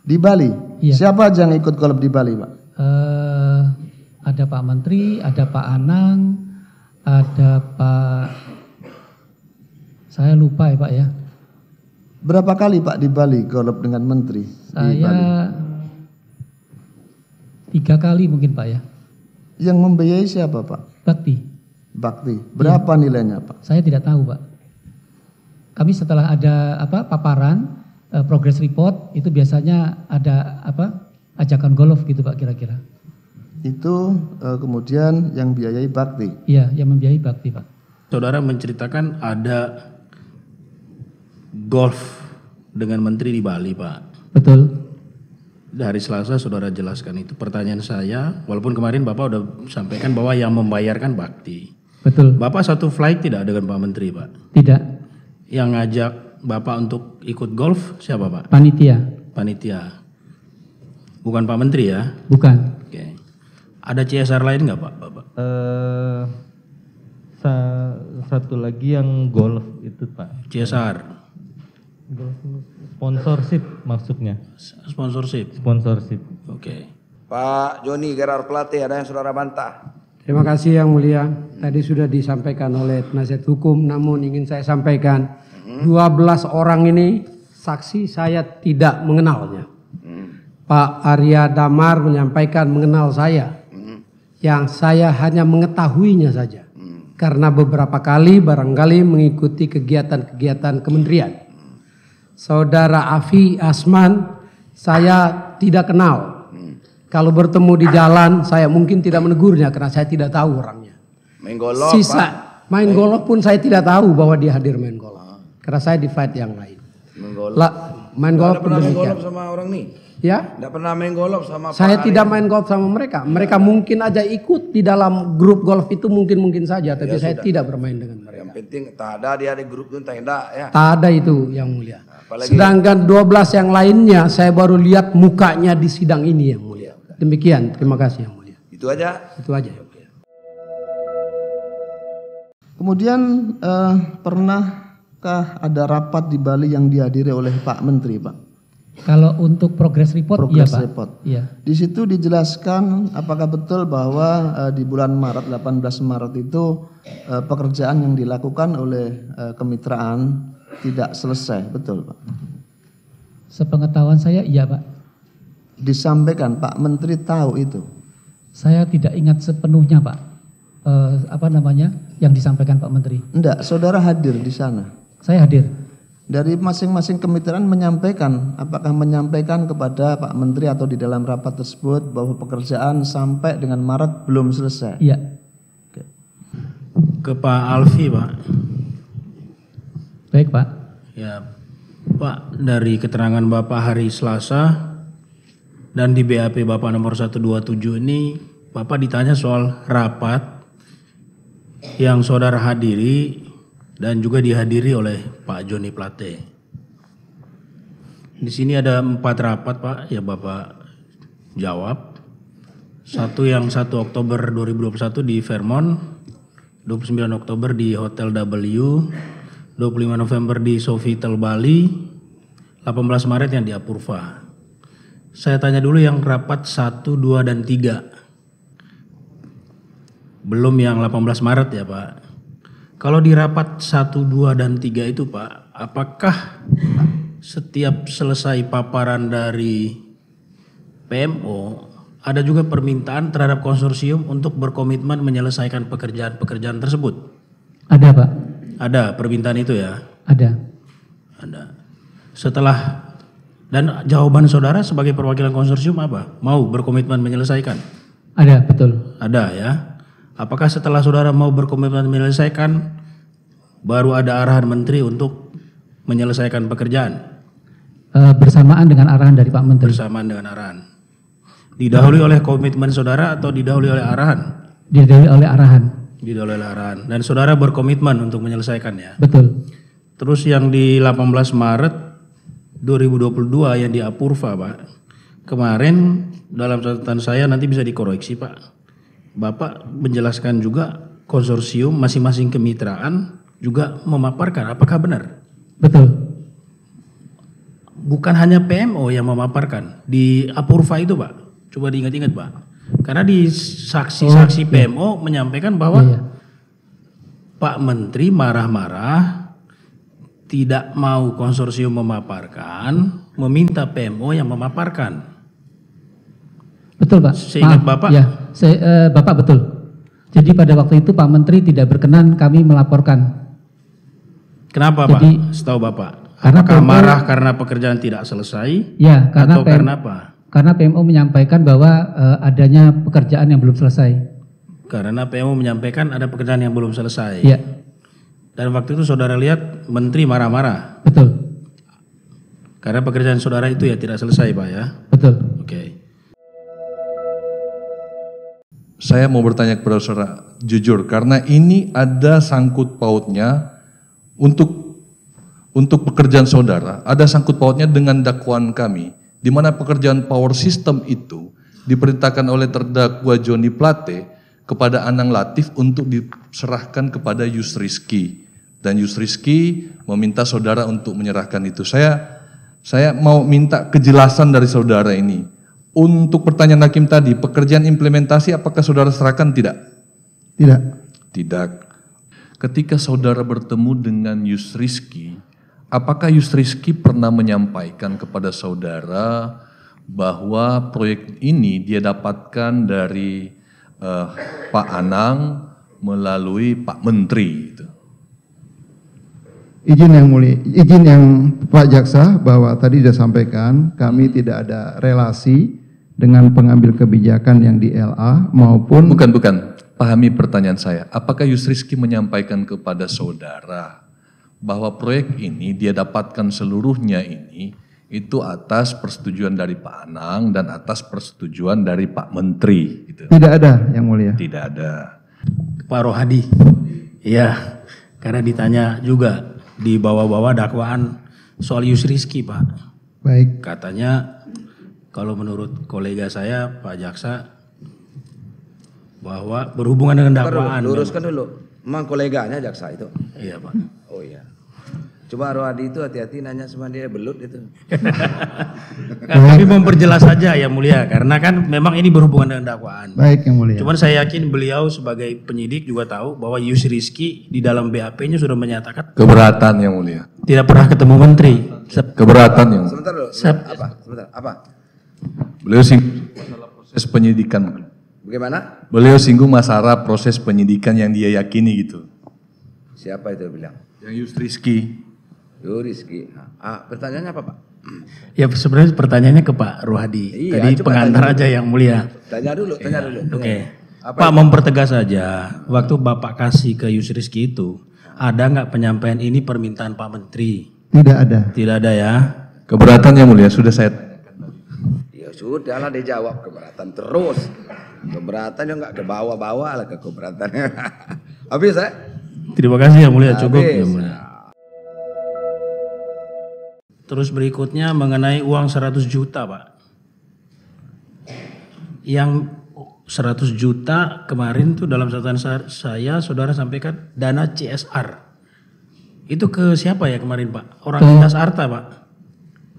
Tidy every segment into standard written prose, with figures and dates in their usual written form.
Di Bali? Iya. Siapa aja yang ikut golf di Bali, Pak? Ada Pak Menteri, ada Pak Anang, ada Pak, saya lupa ya Pak ya. Berapa kali Pak di Bali golf dengan Menteri? Di Bali? Saya 3 kali mungkin Pak ya. Yang membiayai siapa Pak? Bakti. Berapa nilainya Pak? Saya tidak tahu Pak. Kami setelah ada paparan progress report itu biasanya ada ajakan golf gitu Pak kira-kira. Itu kemudian yang biayai Bakti? Iya, yang membiayai Bakti Pak. Saudara menceritakan ada golf dengan Menteri di Bali Pak. Betul. Dari Selasa saudara jelaskan itu. Pertanyaan saya, walaupun kemarin Bapak udah sampaikan bahwa yang membayarkan Bakti. Betul. Bapak satu flight tidak dengan Pak Menteri Pak? Tidak. Yang ngajak Bapak untuk ikut golf siapa Pak? Panitia. Bukan Pak Menteri ya? Bukan. Oke. Ada CSR lain nggak Pak? Bapak? Satu lagi yang golf itu Pak. CSR? Sponsorship maksudnya. Sponsorship? Sponsorship. Oke. Pak Joni Gerard Plate, ada yang saudara bantah? Terima kasih Yang Mulia. Tadi sudah disampaikan oleh penasihat hukum, namun ingin saya sampaikan 12 orang ini saksi saya tidak mengenalnya. Pak Arya Damar menyampaikan mengenal saya. Yang saya hanya mengetahuinya saja. Karena beberapa kali barangkali mengikuti kegiatan-kegiatan kementerian. Saudara Afi Asman saya tidak kenal. Kalau bertemu di jalan saya mungkin tidak menegurnya karena saya tidak tahu orangnya. Main golf Pak? Main golf pun saya tidak tahu bahwa dia hadir main golf. Karena saya di flight yang lain. Main golf? Main golf pun pernah main demikian. golf sama orang nih? Ya? Tidak pernah main golf sama Saya Pak tidak Arya? main golf sama mereka. Mereka mungkin aja ikut di dalam grup golf itu mungkin saja. Tapi saya tidak bermain dengan mereka. Yang penting tak ada dia di grup itu tidak ya. Tak ada itu Yang Mulia. Apalagi- Sedangkan 12 yang lainnya saya baru lihat mukanya di sidang ini Yang Mulia. Demikian, terima kasih Yang Mulia. Itu aja. Itu aja. Kemudian pernahkah ada rapat di Bali yang dihadiri oleh Pak Menteri Pak? Kalau untuk progress report iya Progress Pak. report. Iya. Di situ dijelaskan apakah betul bahwa di bulan Maret, 18 Maret itu pekerjaan yang dilakukan oleh kemitraan tidak selesai, betul Pak? Sepengetahuan saya iya Pak. Disampaikan Pak Menteri tahu itu? Saya tidak ingat sepenuhnya Pak. Yang disampaikan Pak Menteri. Enggak, saudara hadir di sana. Saya hadir. Dari masing-masing kemitraan menyampaikan, apakah menyampaikan kepada Pak Menteri atau di dalam rapat tersebut bahwa pekerjaan sampai dengan Maret belum selesai? Iya. Oke. Ke Pak Alfi Pak. Baik Pak. Ya Pak, dari keterangan Bapak hari Selasa dan di BAP Bapak nomor 127 ini, Bapak ditanya soal rapat yang saudara hadiri dan juga dihadiri oleh Pak Joni Plate. Di sini ada 4 rapat Pak, ya Bapak jawab. Satu yang 1 Oktober 2021 di Fairmont, 29 Oktober di Hotel W, 25 November di Sofitel Bali, 18 Maret yang di Apurva. Saya tanya dulu yang rapat 1, 2, dan 3. Belum yang 18 Maret ya Pak. Kalau di rapat 1, 2, dan 3 itu Pak, apakah setiap selesai paparan dari PMO, ada juga permintaan terhadap konsorsium untuk berkomitmen menyelesaikan pekerjaan-pekerjaan tersebut? Ada Pak. Ada permintaan itu ya? Ada. Ada. Setelah, dan jawaban saudara sebagai perwakilan konsorsium apa? Mau berkomitmen menyelesaikan? Ada, betul. Ada ya. Apakah setelah saudara mau berkomitmen menyelesaikan, baru ada arahan menteri untuk menyelesaikan pekerjaan? Bersamaan dengan arahan dari Pak Menteri. Bersamaan dengan arahan. Didahului oleh komitmen saudara atau didahului oleh arahan? Didahului oleh arahan. Didahului oleh arahan. Dan saudara berkomitmen untuk menyelesaikannya? Betul. Terus yang di 18 Maret 2022 yang di Apurva Pak, kemarin dalam catatan saya nanti bisa dikoreksi Pak. Bapak menjelaskan juga konsorsium masing-masing kemitraan juga memaparkan, apakah benar? Betul. bukan hanya PMO yang memaparkan di Apurva itu Pak. Coba diingat-ingat Pak. Karena di saksi-saksi PMO menyampaikan bahwa Pak Menteri marah-marah, tidak mau konsorsium memaparkan, meminta PMO yang memaparkan. Betul Pak. Seingat Bapak? Ya, Bapak betul. Jadi pada waktu itu Pak Menteri tidak berkenan kami melaporkan. Kenapa Jadi, Pak? Setahu Bapak. Karena Apakah PMO marah karena pekerjaan tidak selesai? Ya, karena atau karena apa? Karena PMO menyampaikan bahwa adanya pekerjaan yang belum selesai. Karena PMO menyampaikan ada pekerjaan yang belum selesai. Ya, Dan waktu itu saudara lihat Menteri marah-marah. betul. Karena pekerjaan saudara itu ya tidak selesai Pak ya. Betul. Oke. Saya mau bertanya kepada saudara jujur, karena ini ada sangkut pautnya untuk pekerjaan saudara, ada sangkut pautnya dengan dakwaan kami, di mana pekerjaan power system itu diperintahkan oleh terdakwa Joni Plate kepada Anang Latif untuk diserahkan kepada Yusriski, dan Yusriski meminta saudara untuk menyerahkan itu. Saya mau minta kejelasan dari saudara ini. Untuk pertanyaan hakim tadi, pekerjaan implementasi apakah saudara serahkan tidak? Tidak. Tidak. Ketika saudara bertemu dengan Yusriski, apakah Yusriski pernah menyampaikan kepada saudara bahwa proyek ini dia dapatkan dari Pak Anang melalui Pak Menteri? Gitu. Izin yang mulia, izin yang Pak Jaksa bahwa tadi sudah sampaikan kami tidak ada relasi dengan pengambil kebijakan yang di LA maupun Bukan. Pahami pertanyaan saya. Apakah Yusriski menyampaikan kepada saudara bahwa proyek ini dia dapatkan seluruhnya ini itu atas persetujuan dari Pak Anang dan atas persetujuan dari Pak Menteri? Gitu. tidak ada yang mulia. Tidak ada. Pak Rohadi. Iya. Karena ditanya juga di bawah-bawah dakwaan soal Yusriski Pak. Baik. Katanya kalau menurut kolega saya Pak Jaksa bahwa berhubungan dengan dakwaan. Luruskan dulu. Memang koleganya jaksa itu. Iya Pak. Oh iya. Coba Rohadi itu hati-hati nanya sama dia belut itu. Kami memperjelas saja ya mulia, karena kan memang ini berhubungan dengan dakwaan. Baik yang mulia. Cuman saya yakin beliau sebagai penyidik juga tahu bahwa Yusriski di dalam BAP-nya sudah menyatakan Keberatan yang mulia. tidak pernah ketemu menteri. Keberatan yang mulia. Sebentar dulu. Apa? Sebentar. Apa? Beliau singgung masalah proses penyidikan. Bagaimana? Beliau singgung masalah proses penyidikan yang dia yakini gitu. Siapa itu bilang? Yang Yusriski. Rizky. Pertanyaannya apa Pak? Ya sebenarnya pertanyaannya ke Pak Rohadi. Iya, Tadi coba pengantar tanya aja yang mulia. Tanya dulu. Oke. Apa Pak itu? mempertegas saja, waktu Bapak kasih ke Yusriski itu, ada nggak penyampaian ini permintaan Pak Menteri? Tidak ada. Tidak ada ya? Keberatan yang mulia sudah saya. Ya sudah lah dijawab keberatan terus. Keberatan yang nggak ke bawah-bawah lah ke keberatan. Habis saya? Terima kasih yang mulia, cukup Habis. yang mulia. Terus berikutnya mengenai uang 100 juta Pak. Yang 100 juta kemarin tuh dalam catatan saya saudara sampaikan dana CSR. Itu ke siapa ya kemarin Pak? Orang lintas harta Pak?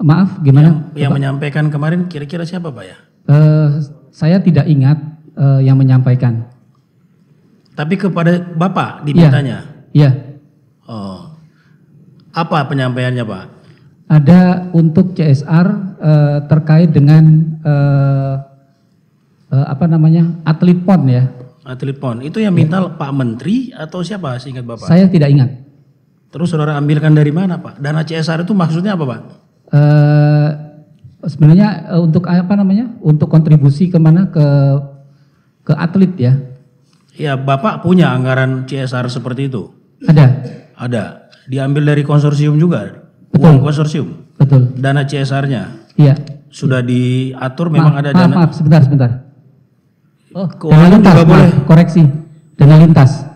Maaf, gimana? Yang menyampaikan kemarin kira-kira siapa Pak ya? Saya tidak ingat yang menyampaikan. Tapi kepada Bapak dimintanya? Iya. Oh. Apa penyampaiannya Pak? Ada untuk CSR terkait dengan atlet PON ya. Atlet PON. Itu yang minta Pak Menteri atau siapa seingat Bapak? Saya tidak ingat. Terus saudara ambilkan dari mana Pak? Dana CSR itu maksudnya apa Pak? Sebenarnya untuk untuk kontribusi kemana ke atlet ya. Ya Bapak punya anggaran CSR seperti itu? Ada. Diambil dari konsorsium juga? Betul. Uang konsorsium? Betul. Dana CSR-nya? Iya. Sudah diatur memang ada dana? Maaf, sebentar. Oh, dana keuangan lintas, juga boleh? koreksi. Dana lintas.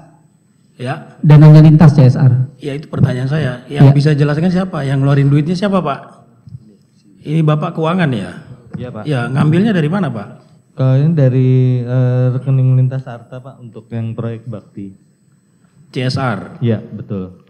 Ya. Dananya lintas CSR. Ya itu pertanyaan saya. Yang bisa jelaskan siapa? Yang ngeluarin duitnya siapa Pak? Ini Bapak keuangan ya? Iya Pak. Ya ngambilnya dari mana Pak? Kalau ini dari rekening lintas harta Pak untuk yang proyek bakti. CSR. Iya, betul.